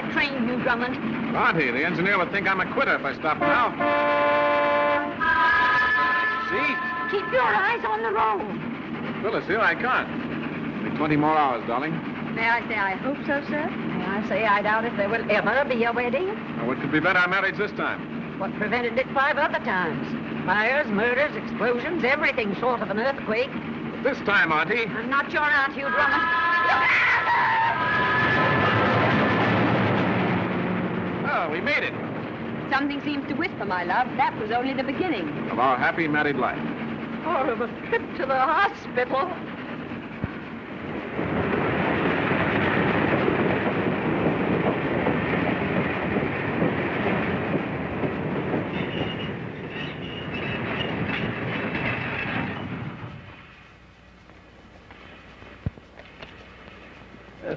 that train, Hugh Drummond. Auntie, the engineer would think I'm a quitter if I stop now. See? Keep your eyes on the road. Phyllis, here I can't. Only 20 more hours, darling. May I say I hope so, sir? May I say I doubt if there will ever be a wedding? Oh, it could be better our marriage this time. What prevented it 5 other times? Fires, murders, explosions, everything short of an earthquake. But this time, Auntie... I'm not your aunt, Hugh Drummond. Oh, we made it. Something seems to whisper, my love. That was only the beginning. Of our happy married life. Or of a trip to the hospital.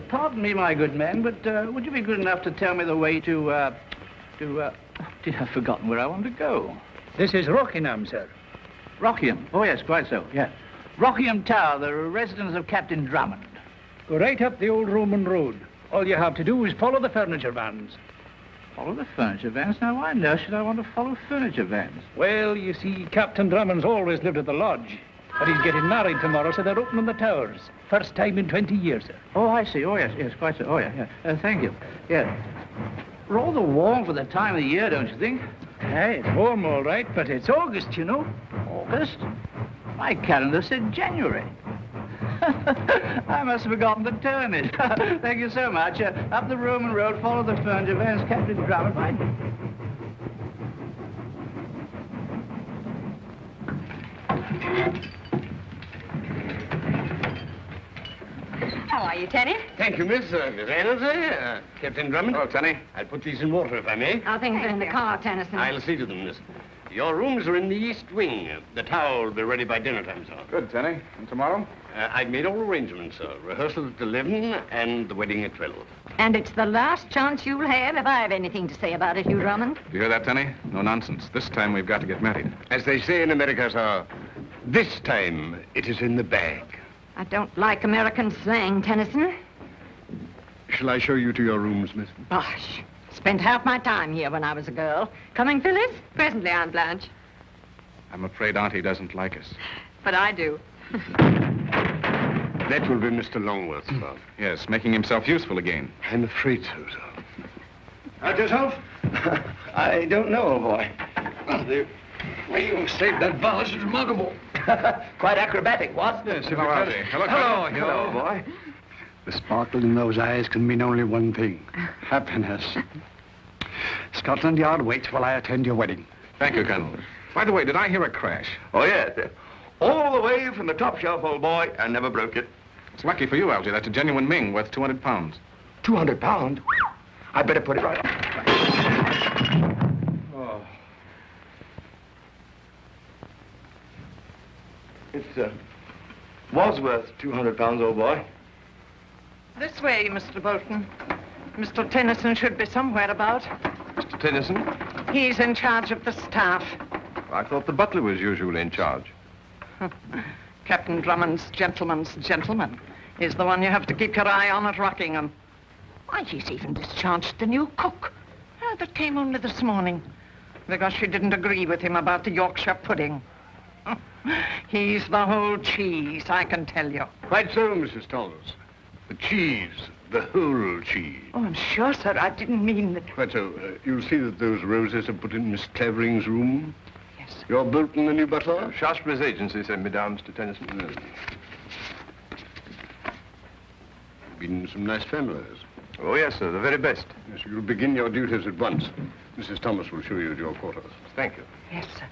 Pardon me, my good man, but would you be good enough to tell me the way to I've forgotten where I want to go. This is Rockingham, sir. Rockingham? Oh, yes, quite so, yeah. Rockingham Tower, the residence of Captain Drummond. Go right up the old Roman road. All you have to do is follow the furniture vans. Follow the furniture vans? Now, why on earth should I want to follow furniture vans? Well, you see, Captain Drummond's always lived at the lodge. But he's getting married tomorrow, so they're opening the towers. First time in 20 years, sir. Oh, I see. Oh, yes, quite so. Oh, yeah. Thank you. Yeah. Rather warm for the time of the year, don't you think? Hey, it's warm, all right, but it's August, you know. August? My calendar said January. I must have forgotten to turn it. Thank you so much. Up the Roman road, follow the furniture vans, Captain Drummond. Right? How are you, Tenny? Thank you, Miss Reynolds. Captain Drummond. Oh, Tenny. I'll put these in water, if I may. How things are in the car, Tennyson? I'll see to them, miss. Your rooms are in the east wing. The tower will be ready by dinner time, sir. Good, Tenny. And tomorrow? I've made all arrangements, sir. Rehearsal at 11 and the wedding at 12. And it's the last chance you'll have if I have anything to say about it, Hugh Drummond. Do you hear that, Tenny? No nonsense. This time we've got to get married. As they say in America, sir, this time it is in the bag. I don't like American slang, Tennyson. Shall I show you to your rooms, miss? Bosh. Spent half my time here when I was a girl. Coming, Phyllis? Presently, Aunt Blanche. I'm afraid Auntie doesn't like us. But I do. That will be Mr. Longworth, sir. Yes, making himself useful again. I'm afraid so, sir. How's yourself? I don't know, boy. The way you saved that balance is remarkable. Quite acrobatic, what? Yes, hello, Auntie. Hello, boy. The sparkle in those eyes can mean only one thing. Happiness. Scotland Yard waits while I attend your wedding. Thank you, Colonel. By the way, did I hear a crash? Oh, yes. All the way from the top shelf, old boy. I never broke it. It's lucky for you, Algy. That's a genuine Ming worth 200 pounds. 200 pounds? I better put it right up. Oh. It was worth 200 pounds, old boy. This way, Mr. Bolton. Mr. Tennyson should be somewhere about. Mr. Tennyson? He's in charge of the staff. I thought the butler was usually in charge. Captain Drummond's gentleman's gentleman. He's the one you have to keep your eye on at Rockingham. Why, he's even discharged the new cook. That came only this morning. Because she didn't agree with him about the Yorkshire pudding. He's the whole cheese, I can tell you. Quite so, Mrs. Thomas. The cheese, the whole cheese. Oh, I'm sure, sir. I didn't mean that. Quite so. You'll see that those roses are put in Miss Clavering's room. Yes. You're Bolton, the new butler? Shaftesbury's agency sent me down, Mr. Tennyson. Been some nice families. Oh, yes, sir. The very best. Yes, you'll begin your duties at once. Mrs. Thomas will show you to your quarters. Thank you. Yes, sir.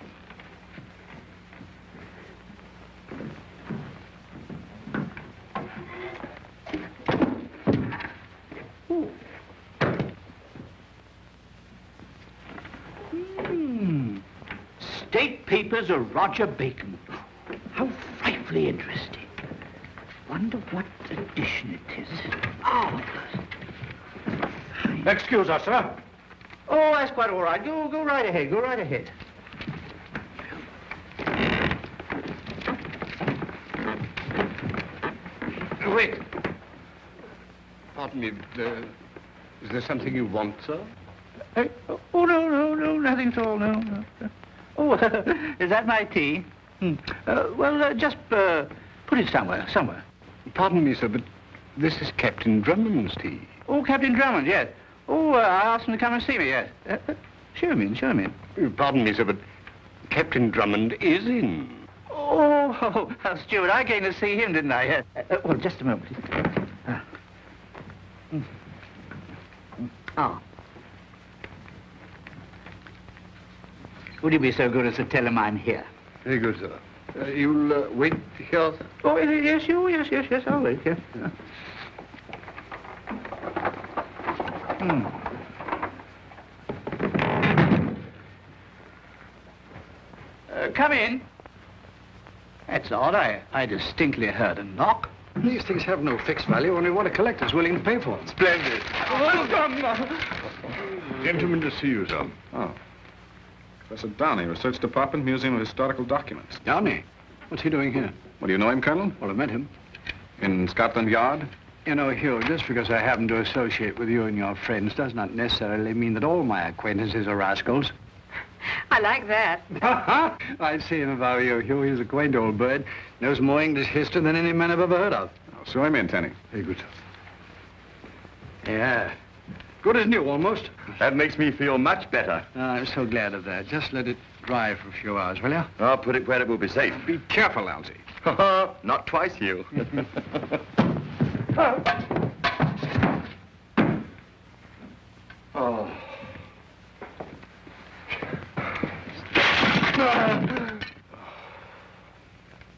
State papers of Roger Bacon. How frightfully interesting. Wonder what edition it is. Oh, Excuse us, sir. oh, that's quite all right. Go right ahead. Go right ahead. Wait. Pardon me, Is there something you want, sir? Oh, no, nothing at all, no. Oh, is that my tea? Well, just put it somewhere. Pardon me, sir, but this is Captain Drummond's tea. Oh, Captain Drummond, yes. Oh, I asked him to come and see me, yes. Show him in. Pardon me, sir, but Captain Drummond is in. Oh, Stuart, I came to see him, didn't I? Yes. Well, just a moment. Oh. Would you be so good as to tell him I'm here? Very good, sir. You'll wait here? Oh, yes, I'll wait, yes. Come in. That's odd. I distinctly heard a knock. These things have no fixed value, only what a collector's willing to pay for them. Splendid. Gentleman to see you, sir. Oh. Professor Downey, Research Department, Museum of Historical Documents. Downey? What's he doing here? Well, do you know him, Colonel? Well, I met him. In Scotland Yard? You know, Hugh, just because I happen to associate with you and your friends does not necessarily mean that all my acquaintances are rascals. I like that. I'd see him if I were you, Hugh. He's a quaint old bird. Knows more English history than any man I've ever heard of. Oh, show him in, Tenny. Very good. Yeah. Good as new, almost. That makes me feel much better. I'm so glad of that. Just let it dry for a few hours, will you? I'll put it where it will be safe. Be careful, Algy. Not twice, Hugh. Oh.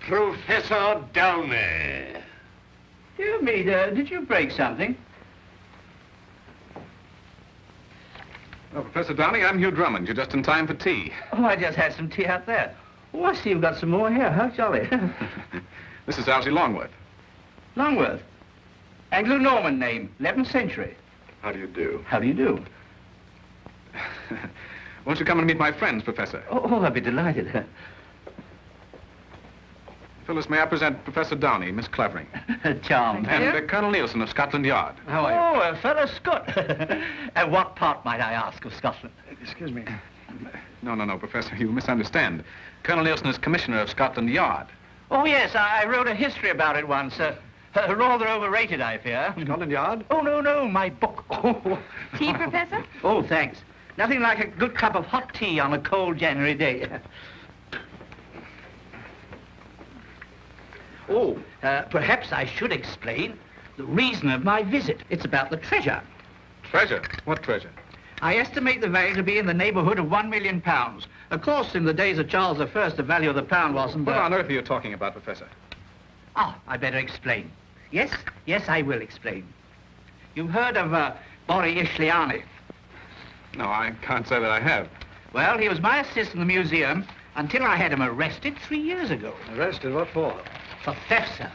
Professor Downey. Dear me, did you break something? Oh, Professor Downey, I'm Hugh Drummond. You're just in time for tea. Oh, I just had some tea out there. Oh, I see you've got some more here. How jolly. This is Algy Longworth. Longworth. Anglo-Norman name, 11th century. How do you do? How do you do? Won't you come and meet my friends, Professor? Oh, I'd be delighted. Phyllis, may I present Professor Downey, Miss Clavering, Charmed. and Colonel Nielsen of Scotland Yard. How are you? Oh, fellow Scot. And what part, might I ask, of Scotland? Excuse me. No, Professor, you misunderstand. Colonel Nielsen is Commissioner of Scotland Yard. Oh, yes, I wrote a history about it once. Rather overrated, I fear. Scotland Yard? Oh, no, my book. Tea, Professor? Oh, thanks. Nothing like a good cup of hot tea on a cold January day. Oh, perhaps I should explain the reason of my visit. It's about the treasure. Treasure? What treasure? I estimate the value to be in the neighborhood of £1 million. Of course, in the days of Charles I, the value of the pound wasn't... What on earth are you talking about, Professor? Oh, I better explain. Yes, I will explain. You've heard of Borry Ishliani? No, I can't say that I have. Well, he was my assistant in the museum until I had him arrested 3 years ago. Arrested? What for? For theft, sir.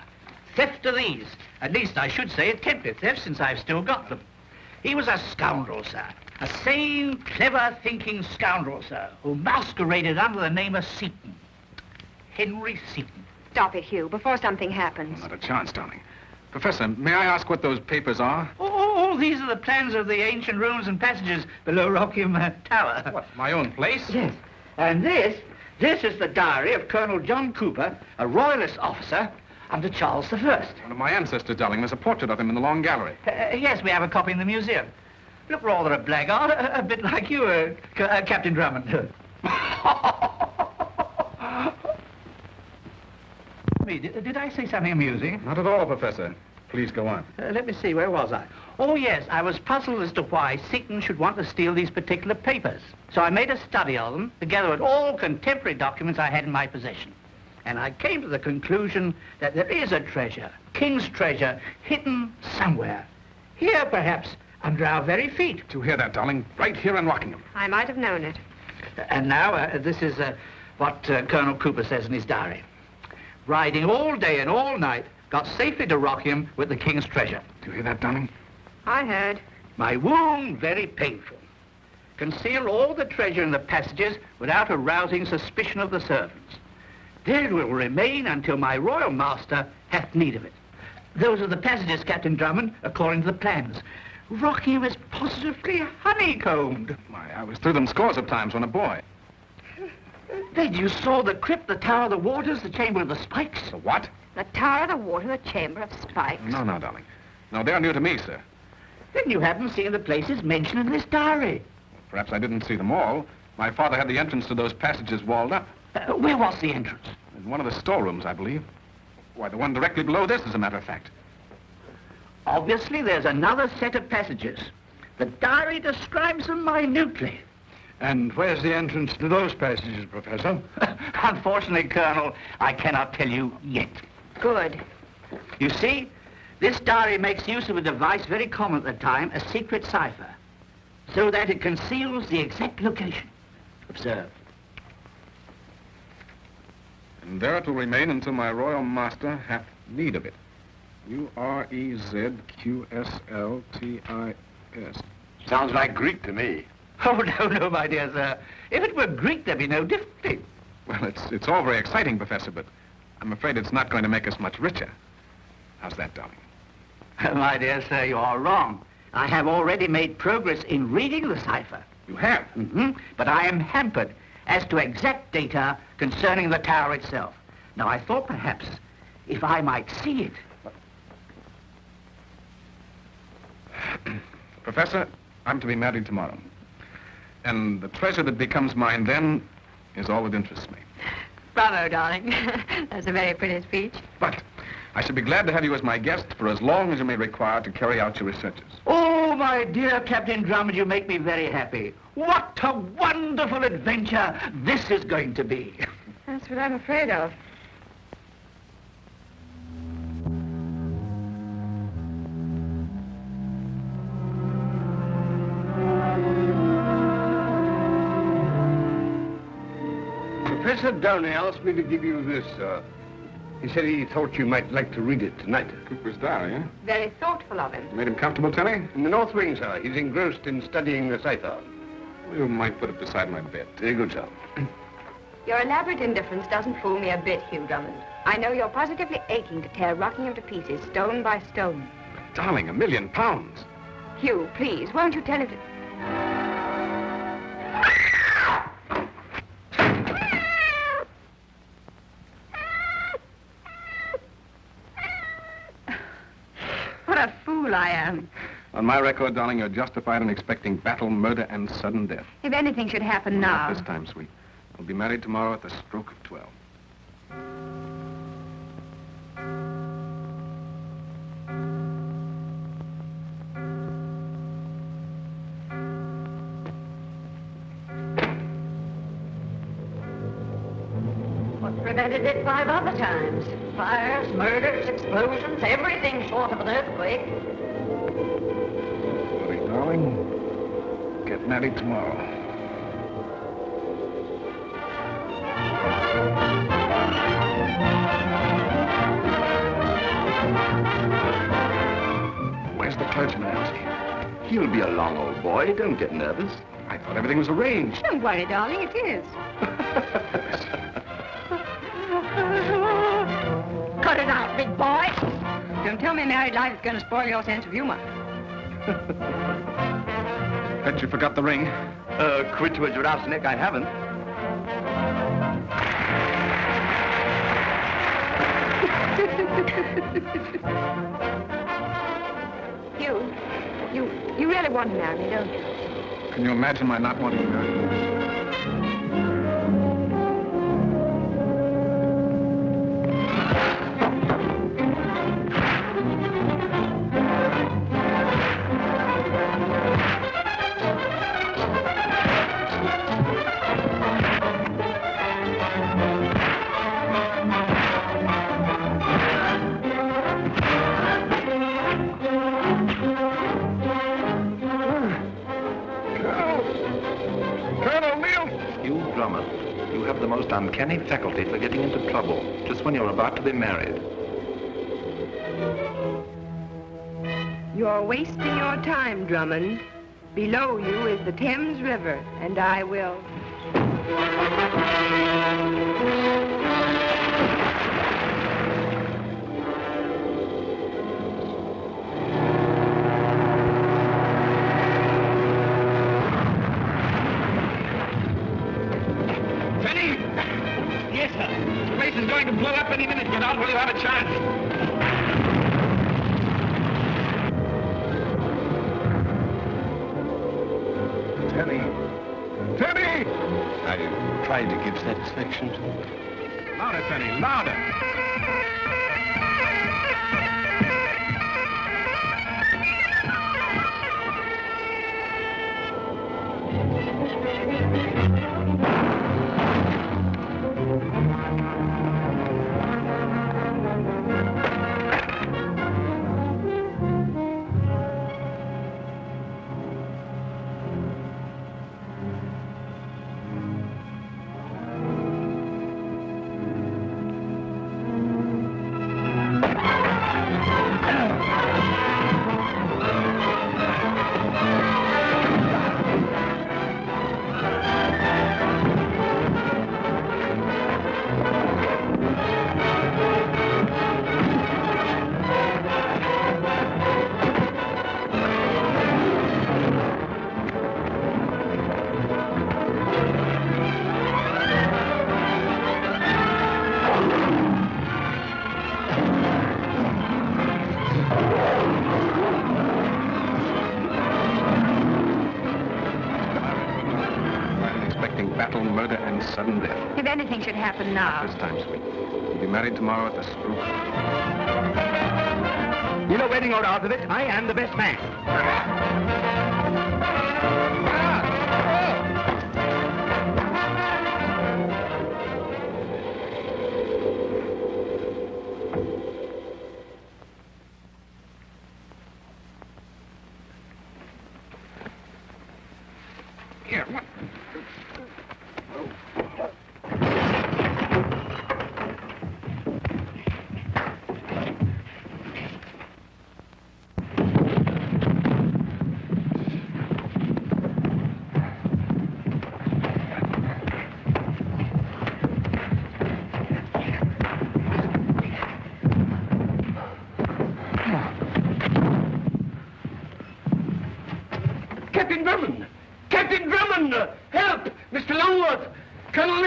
Theft of these. At least I should say attempted theft, since I've still got them. He was a scoundrel, sir. A sane, clever, thinking scoundrel, sir, who masqueraded under the name of Seaton. Henry Seaton. Stop it, Hugh, before something happens. Not a chance, darling. Professor, may I ask what those papers are? Oh, these are the plans of the ancient rooms and passages below Rockham Tower. What, my own place? Yes. And this is the diary of Colonel John Cooper, a royalist officer under Charles I. One of my ancestors, darling. There's a portrait of him in the long gallery. Yes, we have a copy in the museum. Look rather a blackguard, a bit like you, Captain Drummond. Did I say something amusing? Not at all, Professor. Please go on. Let me see, where was I? Oh, yes, I was puzzled as to why Seaton should want to steal these particular papers. So I made a study of them, together with all contemporary documents I had in my possession. And I came to the conclusion that there is a treasure, king's treasure, hidden somewhere. Here, perhaps, under our very feet. Did you hear that, darling? Right here in Rockingham. I might have known it. And now, this is what Colonel Cooper says in his diary. Riding all day and all night, got safely to Rockingham with the king's treasure. Do you hear that, darling? I heard. My wound very painful. Conceal all the treasure in the passages without arousing suspicion of the servants. There it will remain until my royal master hath need of it. Those are the passages, Captain Drummond, according to the plans. Rockingham is positively honeycombed. Why, I was through them scores of times when a boy. Then you saw the crypt, the Tower of the Waters, the Chamber of the Spikes? The what? The Tower of the Water, the Chamber of Spikes. No, darling. No, they're new to me, sir. Then you haven't seen the places mentioned in this diary. Perhaps I didn't see them all. My father had the entrance to those passages walled up. Where was the entrance? In one of the storerooms, I believe. Why, the one directly below this, as a matter of fact. Obviously, there's another set of passages. The diary describes them minutely. And where's the entrance to those passages, Professor? Unfortunately, Colonel, I cannot tell you yet. Good. You see, this diary makes use of a device very common at the time, a secret cipher, so that it conceals the exact location. Observe. And there it will remain until my royal master hath need of it. Urezqsltis. Sounds like Greek to me. Oh, no, my dear sir. If it were Greek, there'd be no difficulty. Well, it's all very exciting, Professor, but I'm afraid it's not going to make us much richer. How's that, darling? My dear sir, you are wrong. I have already made progress in reading the cipher. You have? Mm-hmm. But I am hampered as to exact data concerning the tower itself. Now, I thought perhaps if I might see it. Professor, I'm to be married tomorrow. And the treasure that becomes mine then is all that interests me. Bravo, darling. That's a very pretty speech. But I should be glad to have you as my guest for as long as you may require to carry out your researches. Oh, my dear Captain Drummond, you make me very happy. What a wonderful adventure this is going to be. That's what I'm afraid of. Professor Downey asked me to give you this, sir. He said he thought you might like to read it tonight. Cooper's diary, eh? Very thoughtful of him. Made him comfortable, Telly? In the north wing, sir. He's engrossed in studying the cipher. You might put it beside my bed. Very good, sir. Your elaborate indifference doesn't fool me a bit, Hugh Drummond. I know you're positively aching to tear Rockingham to pieces, stone by stone. But, darling, £1 million. Hugh, please, won't you tell him to... What a fool I am. On my record, darling, you're justified in expecting battle, murder, and sudden death. If anything should happen now... Not this time, sweet. We'll be married tomorrow at the stroke of 12. What prevented it 5 other times? Fires, murders, explosions, everything short of an earthquake. Buddy, darling, get married tomorrow. Where's the clergyman, Elsie? He'll be a long old boy. Don't get nervous. I thought everything was arranged. Don't worry, darling, it is. Cut it out, big boy. Don't tell me married life is going to spoil your sense of humor. Bet you forgot the ring. Quit to a giraffe's neck, I haven't. Hugh, you really want to marry me, don't you? Can you imagine my not wanting to marry you? You have the most uncanny faculty for getting into trouble, just when you're about to be married. You're wasting your time, Drummond. Below you is the Thames River, and I will... Yes, sir. The place is going to blow up any minute. Get out while you have a chance. Tenny! Tenny! I tried to give satisfaction to him. Louder, Penny, louder. Battle, murder, and sudden death. If anything should happen now. This time, sweet. You'll be married tomorrow at the Spruce. You know, wedding or out of it, I am the best man. Here, what? Captain Drummond! Captain Drummond! Help! Mr. Longworth! Colonel...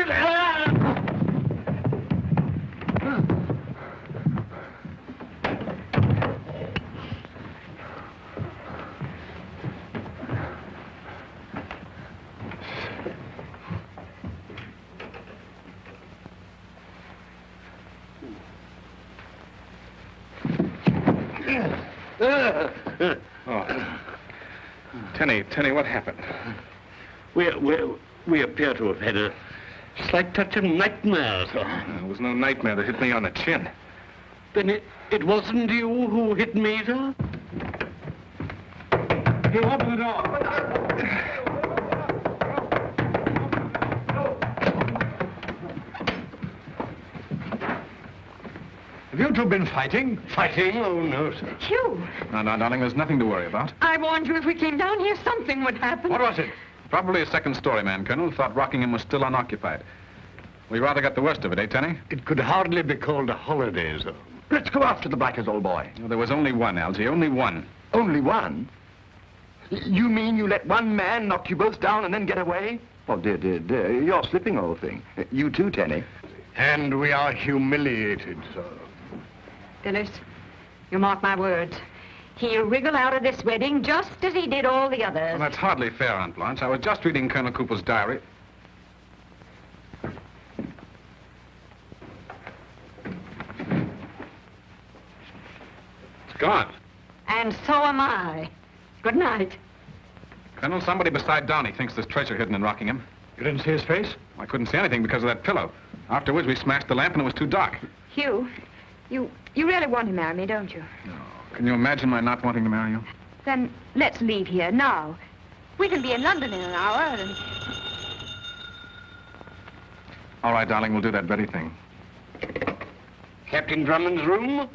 Tenny, what happened? We appear to have had a slight touch of nightmare, sir. There was no nightmare that hit me on the chin. Then it wasn't you who hit me, sir? He opened the door. Have you two been fighting? Fighting? Oh, no, sir. Hugh, No, darling, there's nothing to worry about. I warned you if we came down here, something would happen. What was it? Probably a second-story man, Colonel. Thought Rockingham was still unoccupied. We rather got the worst of it, eh, Tenny? It could hardly be called a holiday, sir. Let's go after the blackers, old boy. Well, there was only one, Algy, only one. Only one? You mean you let one man knock you both down and then get away? Oh, dear, you're slipping, old thing. You too, Tenny. And we are humiliated, sir. Phyllis, you mark my words. He'll wriggle out of this wedding just as he did all the others. Well, that's hardly fair, Aunt Blanche. I was just reading Colonel Cooper's diary. It's gone. And so am I. Good night. Colonel, somebody beside Downey thinks there's treasure hidden in Rockingham. You didn't see his face? I couldn't see anything because of that pillow. Afterwards, we smashed the lamp and it was too dark. Hugh, you really want to marry me, don't you? No. Can you imagine my not wanting to marry you? Then let's leave here now. We can be in London in an hour and... All right, darling, we'll do that very thing. Captain Drummond's room?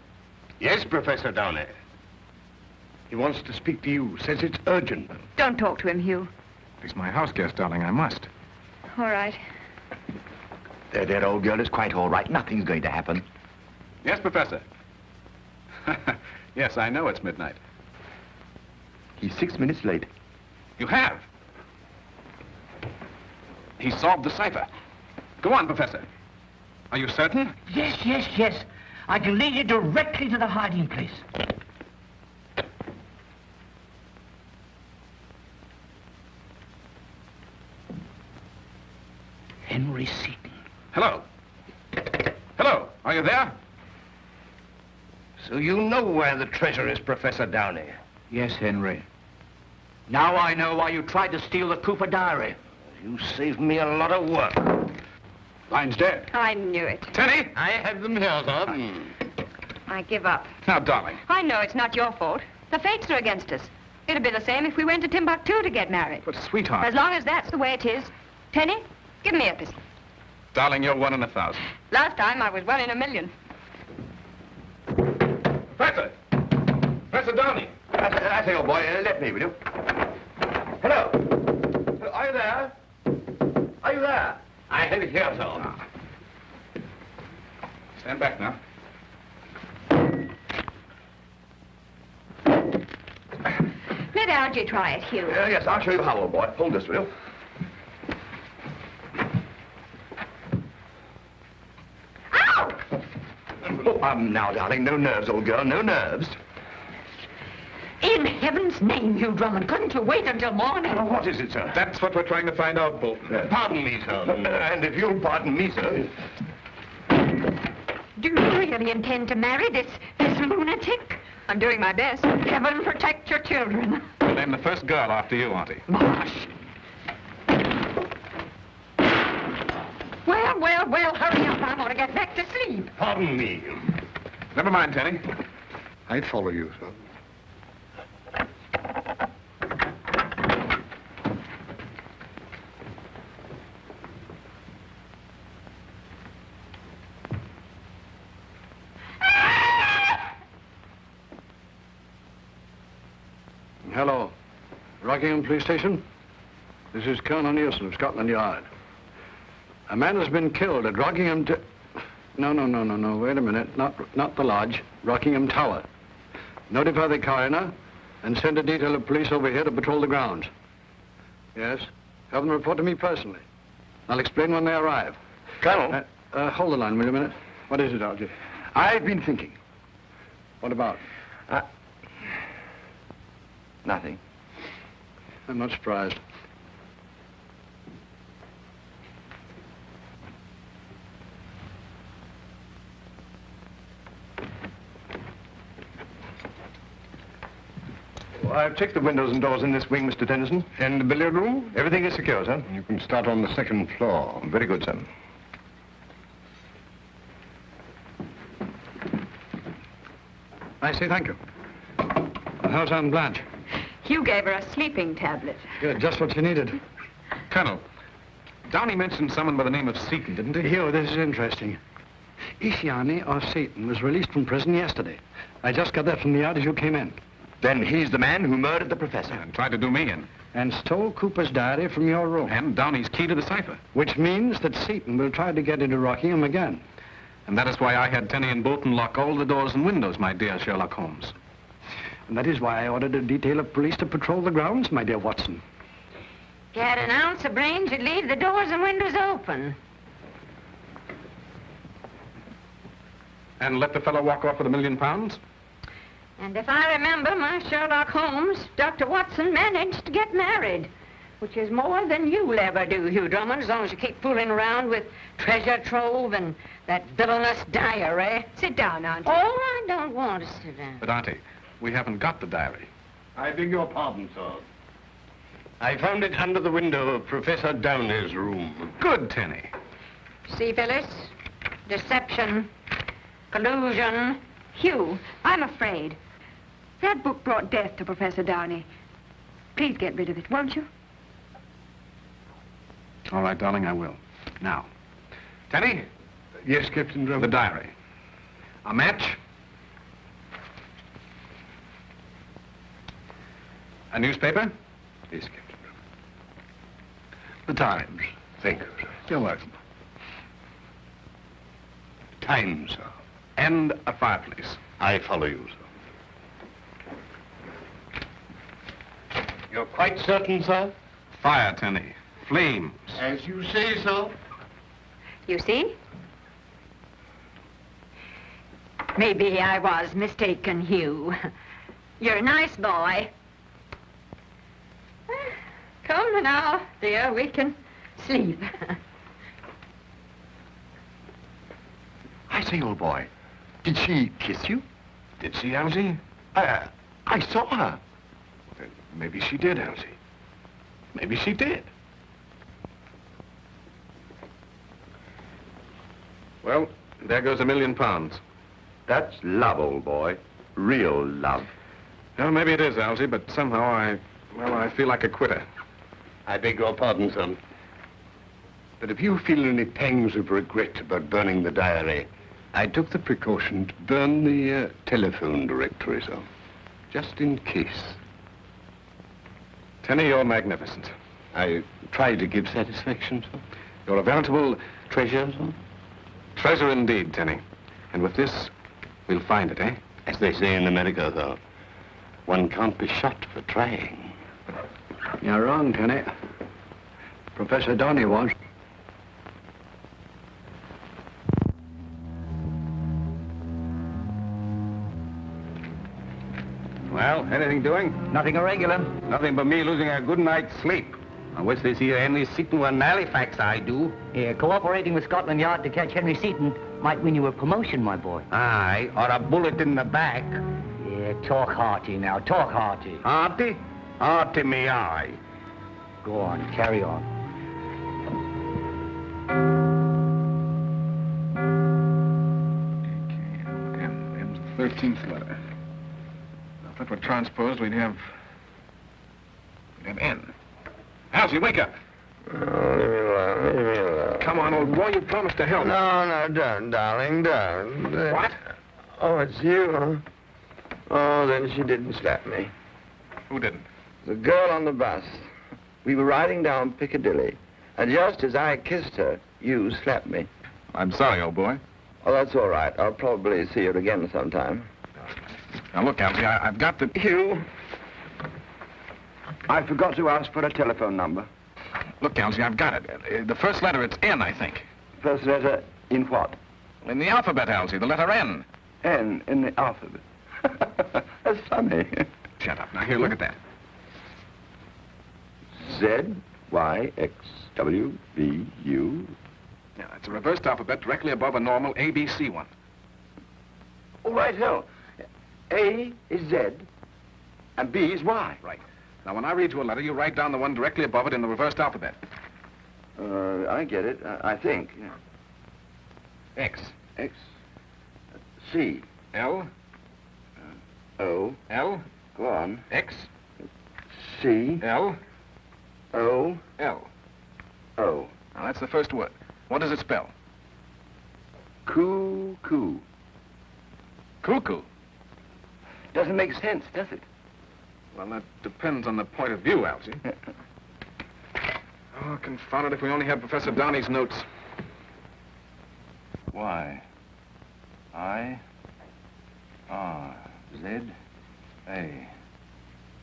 Yes, Professor Downey. He wants to speak to you. Says it's urgent. Don't talk to him, Hugh. He's my house guest, darling. I must. All right. That old girl is quite all right. Nothing's going to happen. Yes, Professor. Yes, I know it's midnight. He's 6 minutes late. You have? He solved the cipher. Go on, Professor. Are you certain? Yes, yes, yes. I can lead you directly to the hiding place. Henry Seton. Hello. Hello, are you there? So you know where the treasure is, Professor Downey? Yes, Henry. Now I know why you tried to steal the Cooper diary. You saved me a lot of work. Line's dead. I knew it. Tenny! I have them here, sir. I give up. Now, darling. I know it's not your fault. The fates are against us. It'd be the same if we went to Timbuktu to get married. But, sweetheart... As long as that's the way it is. Tenny, give me a pistol. Darling, you're 1 in 1,000. Last time I was 1 in 1,000,000. Professor! Professor Downey! I say, old boy, let me, will you? Hello? Are you there? Are you there? I have it here, sir. Stand back now. Let Algie try it, Hugh. Yes, I'll show you how, old boy. Hold this, will you? Ow! Oh, now, darling, no nerves, old girl, no nerves. In heaven's name, Hugh Drummond, couldn't you wait until morning? Oh, what is it, sir? That's what we're trying to find out, Bolton. Pardon me, sir. And if you'll pardon me, sir... Do you really intend to marry this lunatic? I'm doing my best. Heaven protect your children. We'll name the first girl after you, Auntie. Bosh. Well, hurry up. I want to get back to sleep. Pardon me. Never mind, Tenny. I follow you, sir. Hello. Rockingham Police Station? This is Colonel Nielsen of Scotland Yard. A man has been killed at Rockingham No. Wait a minute. Not the lodge. Rockingham Tower. Notify the coroner and send a detail of police over here to patrol the grounds. Yes? Have them report to me personally. I'll explain when they arrive. Colonel? Hold the line, will you, a minute? What is it, Algie? I've been thinking. What about? Nothing. I'm not surprised. Well, I've checked the windows and doors in this wing, Mr. Tennyson. And the billiard room? Everything is secure, sir. You can start on the 2nd floor. Very good, sir. I say thank you. How's Aunt Blanche? Hugh gave her a sleeping tablet. Good, just what she needed. Colonel, Downey mentioned someone by the name of Seton, didn't he? Hugh, this is interesting. Ishiani or Seton was released from prison yesterday. I just got that from the yard as you came in. Then he's the man who murdered the professor. And tried to do me in. And stole Cooper's diary from your room. And Downey's key to the cipher. Which means that Seton will try to get into Rockingham again. And that is why I had Tenny and Bolton lock all the doors and windows, my dear Sherlock Holmes. And that is why I ordered a detail of police to patrol the grounds, my dear Watson. If you had an ounce of brains, you'd leave the doors and windows open. And let the fellow walk off with £1 million? And if I remember my Sherlock Holmes, Dr. Watson managed to get married, which is more than you'll ever do, Hugh Drummond, as long as you keep fooling around with treasure trove and that villainous diary. Sit down, Auntie. Oh, I don't want to sit down. But, Auntie, we haven't got the diary. I beg your pardon, sir. I found it under the window of Professor Downey's room. Good, Tenny. See, Phyllis? Deception, collusion. Hugh, I'm afraid. That book brought death to Professor Downey. Please get rid of it, won't you? All right, darling, I will. Now, Tenny, Yes, Captain the Drummond. diary. A match. A newspaper. Yes, Captain Drummond. The Times. Thank you, sir. You're welcome. Time, sir. And a fireplace. I follow you, sir. You're quite certain, sir? Fire, Tenny. Flames. As you say, sir. You see? Maybe I was mistaken, Hugh. You're a nice boy. Come now, dear, we can sleep. I say, old boy, did she kiss you? Did she, Elsie? I saw her. Maybe she did, Elsie. Maybe she did. Well, there goes £1,000,000. That's love, old boy. Real love. Well, maybe it is, Elsie, but somehow I feel like a quitter. I beg your pardon, son. But if you feel any pangs of regret about burning the diary, I took the precaution to burn the telephone directory, so just in case. Tenny, you're magnificent. I try to give satisfaction, sir. You're a veritable Treasure, sir? treasure indeed, Tenny. And with this, we'll find it, eh? As they say in America, though, one can't be shot for trying. You're wrong, Tenny. Professor Donny was. Well, anything doing? Nothing irregular. Nothing but me losing a good night's sleep. I wish this here Henry Seaton were in Halifax, I do. Yeah, cooperating with Scotland Yard to catch Henry Seaton might win you a promotion, my boy. Aye, or a bullet in the back. Yeah, talk hearty now, talk hearty. Hearty? Hearty me eye. Go on, carry on. M's the 13th letter. If that were transposed, we'd have N. Elsie, wake up. Oh, leave me alone, leave me alone. Come on, old boy, you promised to help. No, don't, darling, don't. What? Oh, it's you, huh? Oh, then she didn't slap me. Who didn't? The girl on the bus. We were riding down Piccadilly, and just as I kissed her, you slapped me. I'm sorry, old boy. Oh, that's all right. I'll probably see her again sometime. Now, look, Elsie, I've got the... Hugh, I forgot to ask for a telephone number. Look, Elsie, I've got it. The first letter, it's N, I think. First letter in what? In the alphabet, Elsie, the letter N. N in the alphabet. That's funny. Shut up. Now, here, look at that. Z, Y, X, W, V, U. Yeah, it's a reversed alphabet directly above a normal ABC one. Oh, right, hell. A is Z, and B is Y. Right. Now, when I read you a letter, you write down the one directly above it in the reversed alphabet. I get it. I think. Yeah. X. X. C. L. O. L. Go on. X. C. L. O. L. O. Now, that's the first word. What does it spell? Cuckoo. Cuckoo. Doesn't make sense, does it? Well, that depends on the point of view, Elsie. Oh, confound it, if we only had Professor Downey's notes. Y, I, R, Z, A,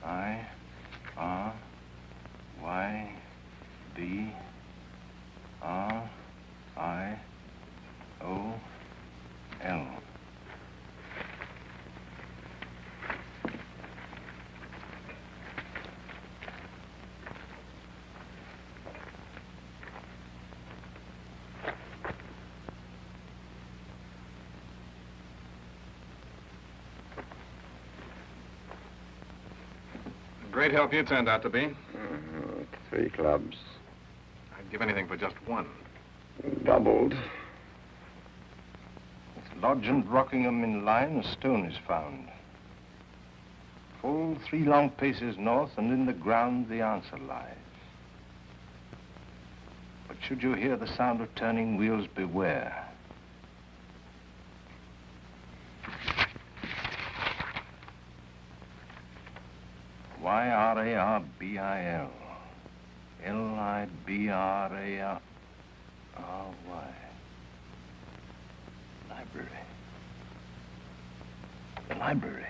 I, R, Y, B, R, I, O, L. Great help you turned out to be. 3 clubs. I'd give anything for just one. Doubled. With Lodge and Rockingham in line, a stone is found. Full 3 long paces north, and in the ground the answer lies. But should you hear the sound of turning wheels, beware. Y-R-A-R-B-I-L. L-I-B-R-A-R-R-Y. Library. The library.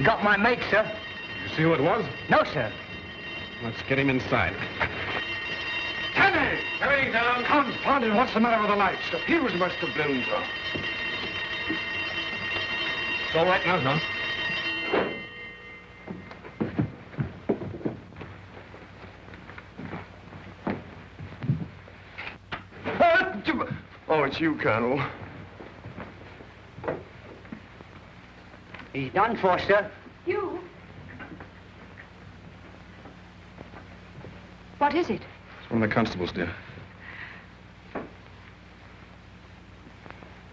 He got my mate, sir. You see who it was? No, sir. Let's get him inside. Tenny! Hurry down. Confound it, what's the matter with the lights? The fuse must have blown, sir. It's all right now, John. Oh, it's you, Colonel. He's done for, sir. Hugh? What is it? It's one of the constables, dear.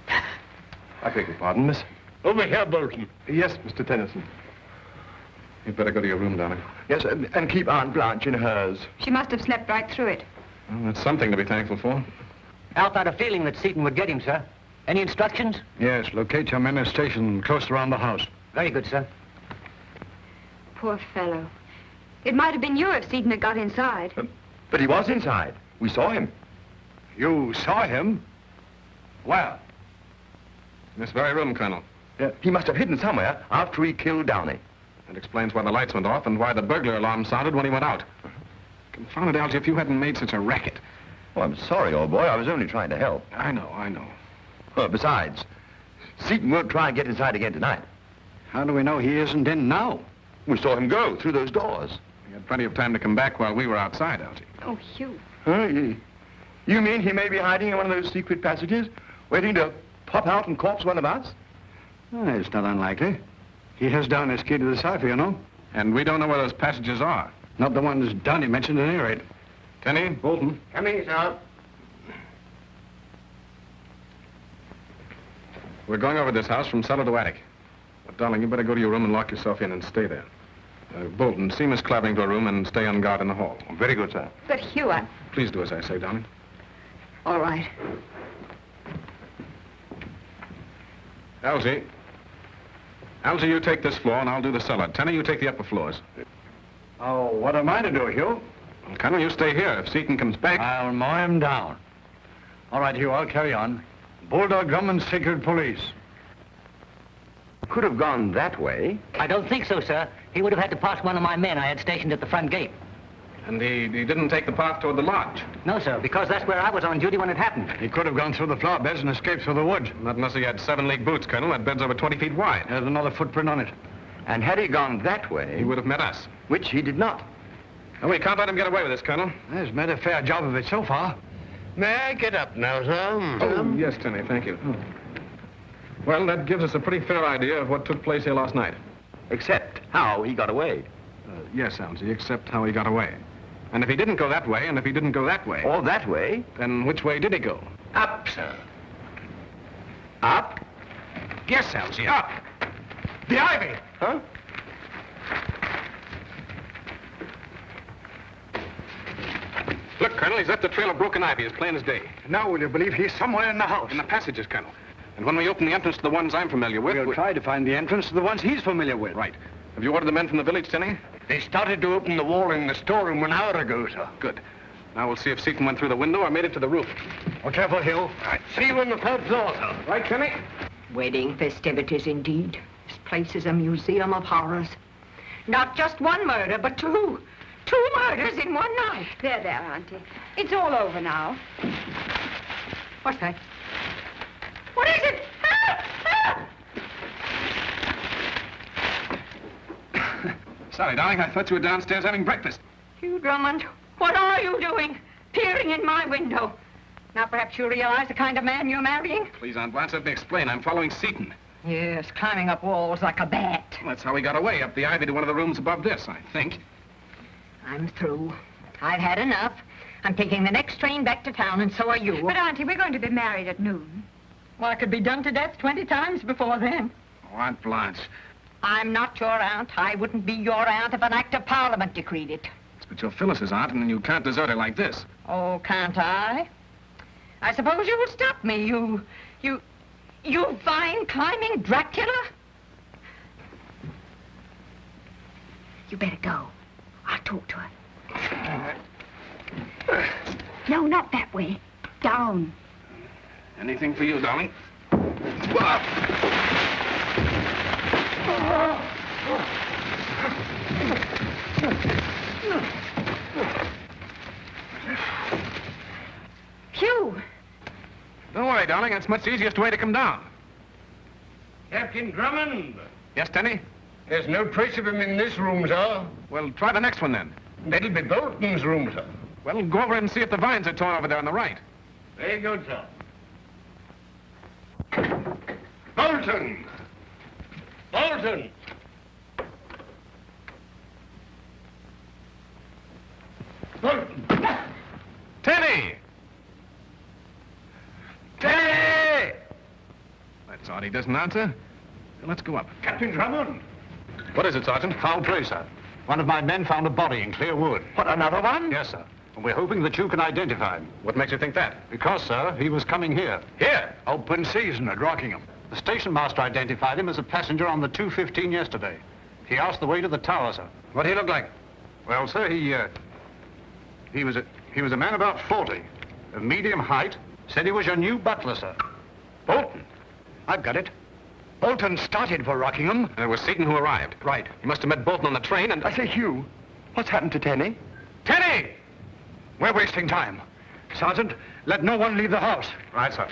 I beg your pardon, miss. Over here, Bolton. Yes, Mr. Tennyson. You'd better go to your room, darling. Yes, and keep Aunt Blanche in hers. She must have slept right through it. Well, that's something to be thankful for. Alf had a feeling that Seaton would get him, sir. Any instructions? Yes, locate your men at station close around the house. Very good, sir. Poor fellow. It might have been you if Seaton had got inside. But he was inside. We saw him. You saw him? Where? In this very room, Colonel. He must have hidden somewhere after he killed Downey. That explains why the lights went off and why the burglar alarm sounded when he went out. Confound it, Algy, if you hadn't made such a racket. Oh, I'm sorry, old boy. I was only trying to help. I know. Besides, Seaton won't try and get inside again tonight. How do we know he isn't in now? We saw him go through those doors. He had plenty of time to come back while we were outside, Algy. Oh, Hugh. Huh? You mean he may be hiding in one of those secret passages, waiting to pop out and corpse one of us? It's not unlikely. He has down his key to the cipher, you know. And we don't know where those passages are. Not the ones Downey mentioned at any rate. Tenny, Bolton. Coming, sir. We're going over this house from cellar to attic. But, darling, you better go to your room and lock yourself in and stay there. Bolton, see Miss Clavering to her room and stay on guard in the hall. Very good, sir. But Hugh, Please do as I say, darling. All right. Algy, you take this floor and I'll do the cellar. Tenny, you take the upper floors. Oh, what am I to do, Hugh? Well, Colonel, you stay here. If Seaton comes back... I'll mow him down. All right, Hugh, I'll carry on. Bulldog, Drummond's secret police. Could have gone that way. I don't think so, sir. He would have had to pass one of my men I had stationed at the front gate. And he didn't take the path toward the lodge? No, sir, because that's where I was on duty when it happened. He could have gone through the flower beds and escaped through the woods. Not unless he had 7-league boots, Colonel. That bed's over 20 feet wide. There's another footprint on it. And had he gone that way... He would have met us. Which he did not. And we can't let him get away with this, Colonel. He's made a fair job of it so far. May I get up now, sir? Oh, yes, Tenny, thank you. Well, that gives us a pretty fair idea of what took place here last night. Except how he got away. Yes, Algy, except how he got away. And if he didn't go that way, and if he didn't go that way... Or that way? Then which way did he go? Up, sir. Up? Yes, Algy, up. The ivy! Huh? Look, Colonel, he's left the trail of broken ivy as plain as day. Now will you believe he's somewhere in the house? In the passages, Colonel. And when we open the entrance to the ones I'm familiar with... We'll try to find the entrance to the ones he's familiar with. Right. Have you ordered the men from the village, Tenny? They started to open the wall in the storeroom an hour ago, sir. Good. Now we'll see if Seaton went through the window or made it to the roof. Oh, careful, Hugh. Right, see you on the third floor, sir. Right, Tenny? Wedding festivities, indeed. This place is a museum of horrors. Not just one murder, but two. 2 murders in one night. There, Auntie. It's all over now. What's that? What is it? Help! Help! Sorry, darling. I thought you were downstairs having breakfast. Hugh Drummond, what are you doing? Peering in my window. Now perhaps you realize the kind of man you're marrying? Please, Aunt Blanche, let me explain. I'm following Seaton. Yes, climbing up walls like a bat. Well, that's how he got away, up the ivy to one of the rooms above this, I think. I'm through. I've had enough. I'm taking the next train back to town, and so are you. But, Auntie, we're going to be married at noon. Well, I could be done to death 20 times before then. Oh, Aunt Blanche. I'm not your aunt. I wouldn't be your aunt if an act of Parliament decreed it. But you're Phyllis's aunt, and you can't desert her like this. Oh, can't I? I suppose you will stop me, you vine-climbing Dracula? You better go. I'll talk to her. No, not that way. Down. Anything for you, darling. Hugh! Don't worry, darling. It's much the easiest way to come down. Captain Drummond! Yes, Tenny? There's no trace of him in this room, sir. Well, try the next one, then. That'll be Bolton's room, sir. Well, go over and see if the vines are torn over there on the right. Very good, sir. Bolton! Bolton! Bolton! Tenny! Tenny! That's odd. He doesn't answer. Let's go up. Captain Drummond! What is it, Sergeant? Foul play, sir. One of my men found a body in clear wood. What, another one? Yes, sir. And we're hoping that you can identify him. What makes you think that? Because, sir, he was coming here. Here? Open season at Rockingham. The station master identified him as a passenger on the 2:15 yesterday. He asked the way to the tower, sir. What did he look like? Well, sir, he was a man about 40, of medium height. Said he was your new butler, sir. Bolton. I've got it. Bolton started for Rockingham. It was Seaton who arrived. Right. He must have met Bolton on the train and... I say, Hugh, what's happened to Tenny? Tenny! We're wasting time. Sergeant, let no one leave the house. Right, sir.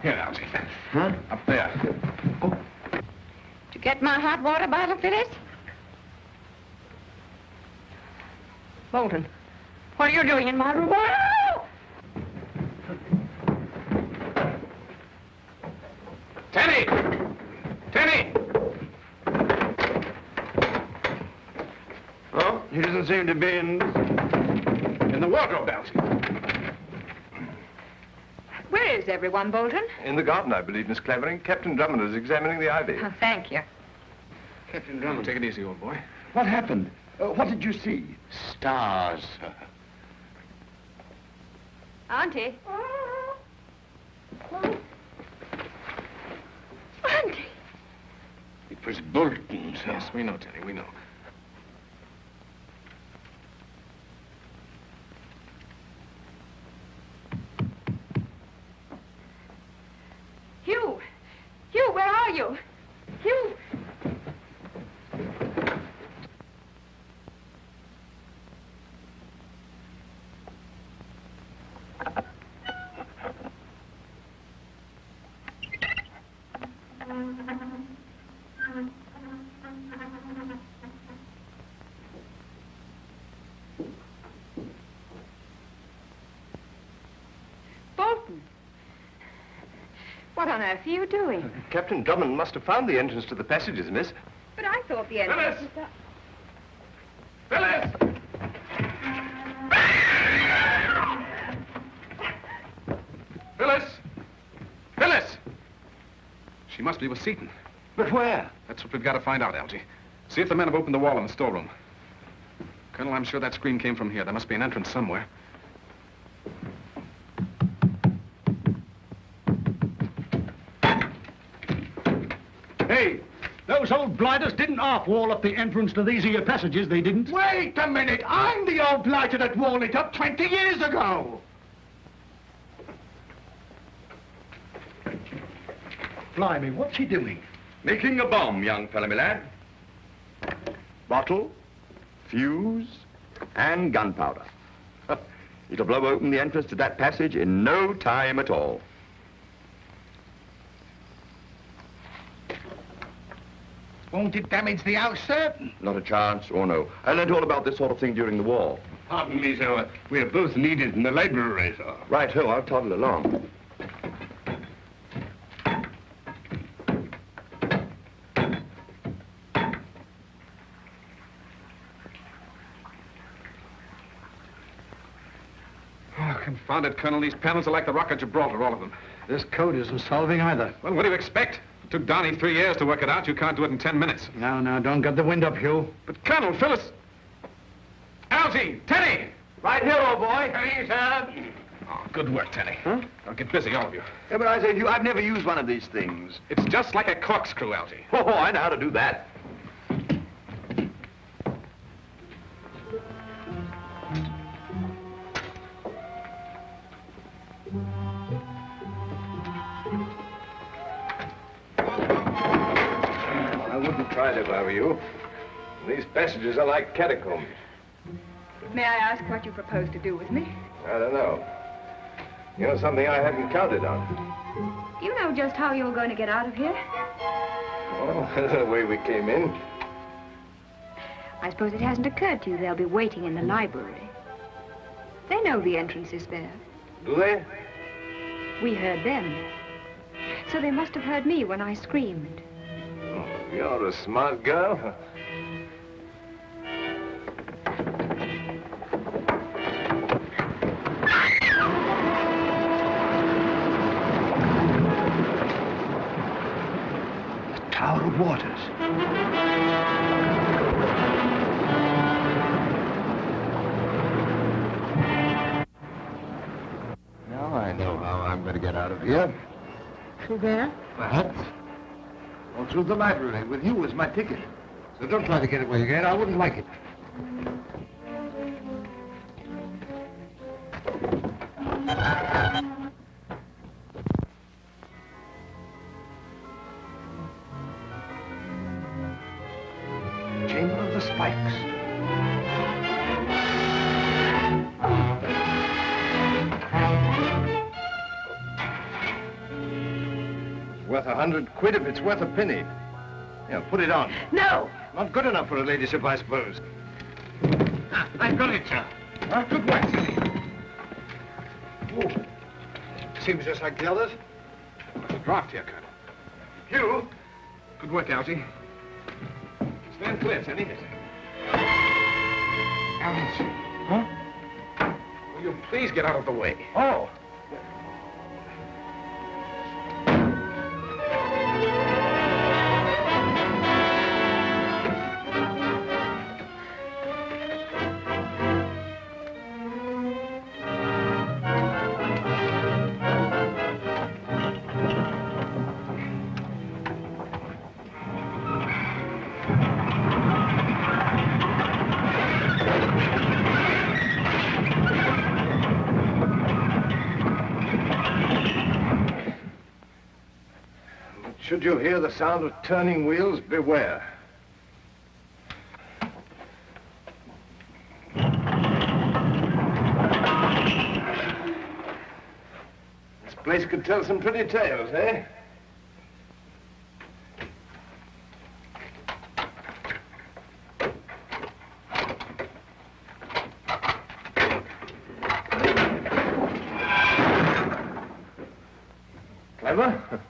Here, Algy. Huh? Up there. Did you get my hot water bottle, Phyllis? Bolton, what are you doing in my room? Oh! Tenny! Tenny! Oh, he doesn't seem to be in the wardrobe, Algy. Where is everyone, Bolton? the garden, I believe, Miss Clavering. Captain Drummond is examining the ivy. Oh, thank you. Captain Drummond, take it easy, old boy. What happened? What did you see? Stars, sir. Auntie. Auntie. It was Bolton, sir. Yes, we know, Tenny, we know. Hugh! Hugh, where are you? Hugh! Bolton! What on earth are you doing? Captain Drummond must have found the entrance to the passages, miss. But I thought the entrance was that... Phyllis! Phyllis! Phyllis! She must be with Seaton. But where? That's what we've got to find out, Algy. See if the men have opened the wall in the storeroom. Colonel, I'm sure that scream came from here. There must be an entrance somewhere. Hey, those old blighters didn't half-wall up the entrance to these here passages, they didn't. Wait a minute! I'm the old blighter that walled it up 20 years ago! Blimey, what's he doing? Making a bomb, young fella, my lad. Bottle, fuse, and gunpowder. It'll blow open the entrance to that passage in no time at all. Won't it damage the house, sir? Not a chance, or no. I learned all about this sort of thing during the war. Pardon me, sir. We're both needed in the library, sir. Right-ho, I'll toddle along. Oh, confound it, Colonel. These panels are like the Rock of Gibraltar, all of them. This code isn't solving either. Well, what do you expect? It took Downey 3 years to work it out. You can't do it in 10 minutes. Now, don't get the wind up, Hugh. But, Colonel, Phyllis... Algy! Teddy! Right here, old boy. Hey, sir. Oh, good work, Teddy. Huh? Now get busy, all of you. Yeah, but I say, Hugh, I've never used one of these things. It's just like a corkscrew, Algy. Oh, I know how to do that. inside if I were you. These passages are like catacombs. May I ask what you propose to do with me? I don't know. You know, something I hadn't counted on. Do you know just how you're going to get out of here? Oh, the way we came in. I suppose it hasn't occurred to you they'll be waiting in the library. They know the entrance is there. Do they? We heard them. So they must have heard me when I screamed. Oh, you're a smart girl. Tower of Waters. Now I know how I'm going to get out of here. Through there? Perhaps. Or through the library with you as my ticket. So don't try to get away again. I wouldn't like it. Chamber of the Spikes. It's worth £100 if it's worth a penny. Yeah, put it on. No! Not good enough for a ladyship, I suppose. I've got it, sir. Huh? Good work, City. Oh. Seems just like the others. There's a draft here, Colonel. Hugh. Good work, Algy. Stand clear, Tenny. Alice. Huh? Will you please get out of the way? Oh. Should you hear the sound of turning wheels, beware. This place could tell some pretty tales, eh? Clever?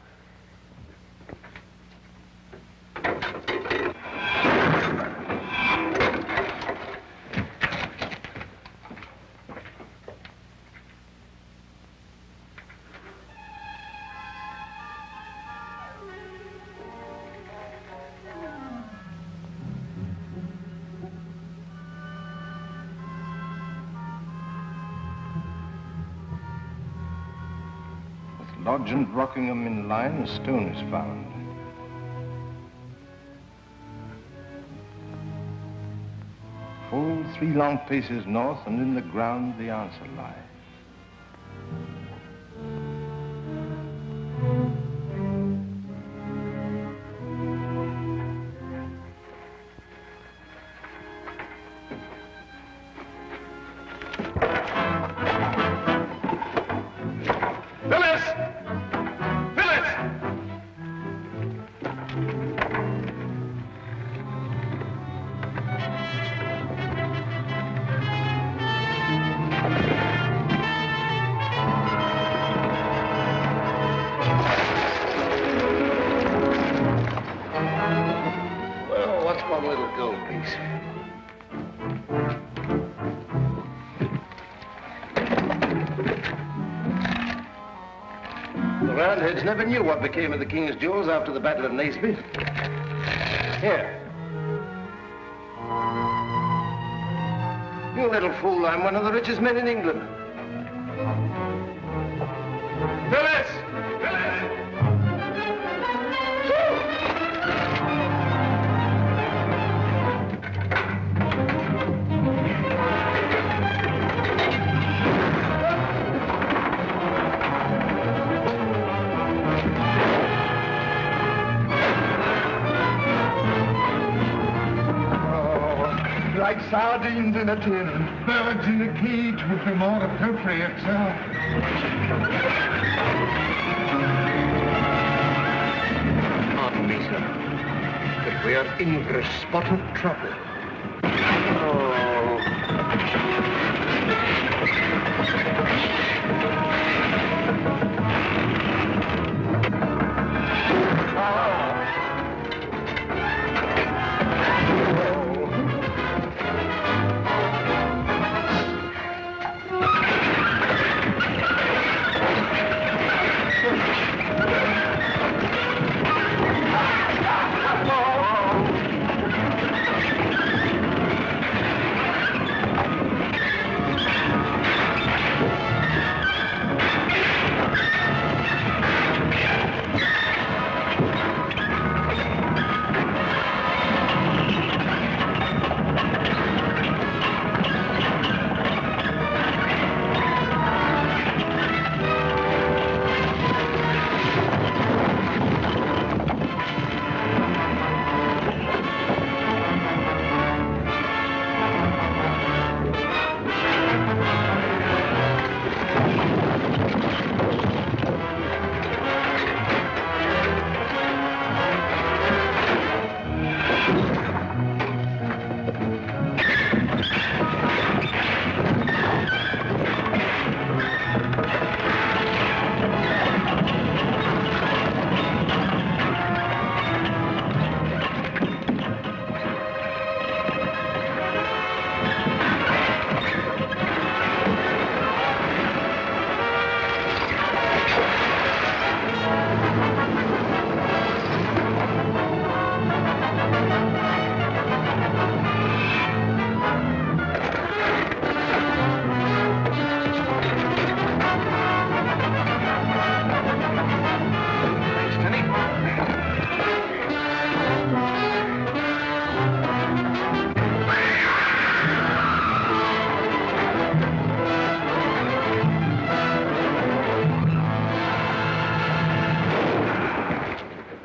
Lodge and Rockingham in line, a stone is found. Full 3 long paces north, and in the ground the answer lies. Roundheads never knew what became of the King's jewels after the Battle of Naseby. Here. You little fool, I'm one of the richest men in England. Phyllis! like sardines in a tin. Birds in a cage would be more appropriate, sir. Pardon me, sir, but we are in for a spot of trouble.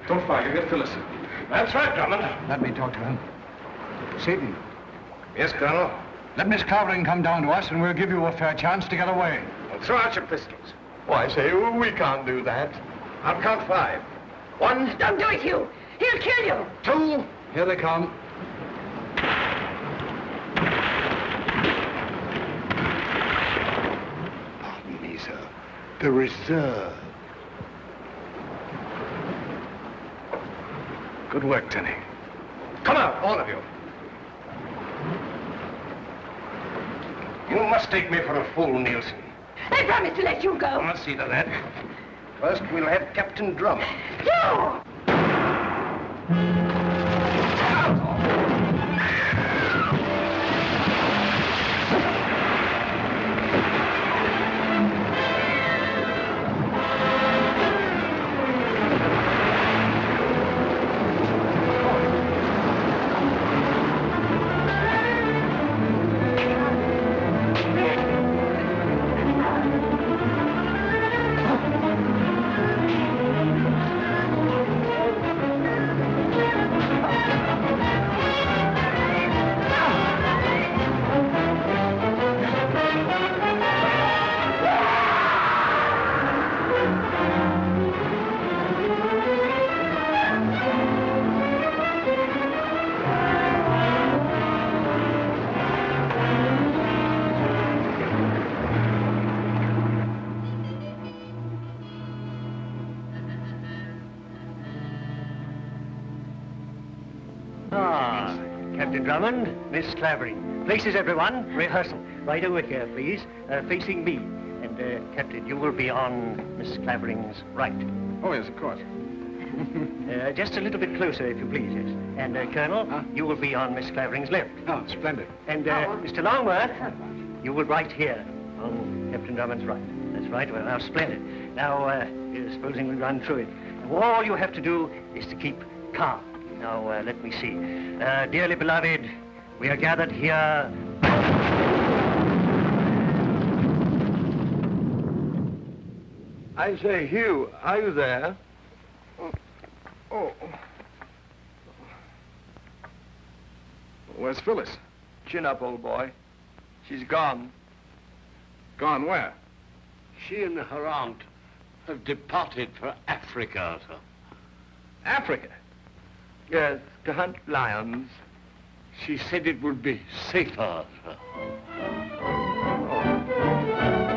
Don't fire, you get Phyllis. That's right, Drummond. Let me talk to him. Seaton. Yes, Colonel? Let Miss Clavering come down to us and we'll give you a fair chance to get away. Well, throw out your pistols. Why, say, we can't do that. I'll count 5. 1, Don't do it, Hugh. He'll kill you. 2. Here they come. Pardon me, sir. The reserve. Good work, Tenny. Come out, all of you. You must take me for a fool, Nielsen. I promise to let you go. I'll see to that. First, we'll have Captain Drummond. Hugh! Captain Drummond, Miss Clavering. Places, everyone. Rehearsal. Right over here, please. Facing me. And, Captain, you will be on Miss Clavering's right. Oh, yes, of course. Just a little bit closer, if you please, yes. And, Colonel, you will be on Miss Clavering's left. Oh, splendid. And, Mr. Longworth, you will right here on Captain Drummond's right. That's right. Well, now, splendid. Now, supposing we run through it. All you have to do is to keep calm. Now, let me see. Dearly beloved, we are gathered here... I say, Hugh, are you there? Oh. Where's Phyllis? Chin up, old boy. She's gone. Gone where? She and her aunt have departed for Africa, sir. Africa? Yes, to hunt lions. She said it would be safer, sir. Oh.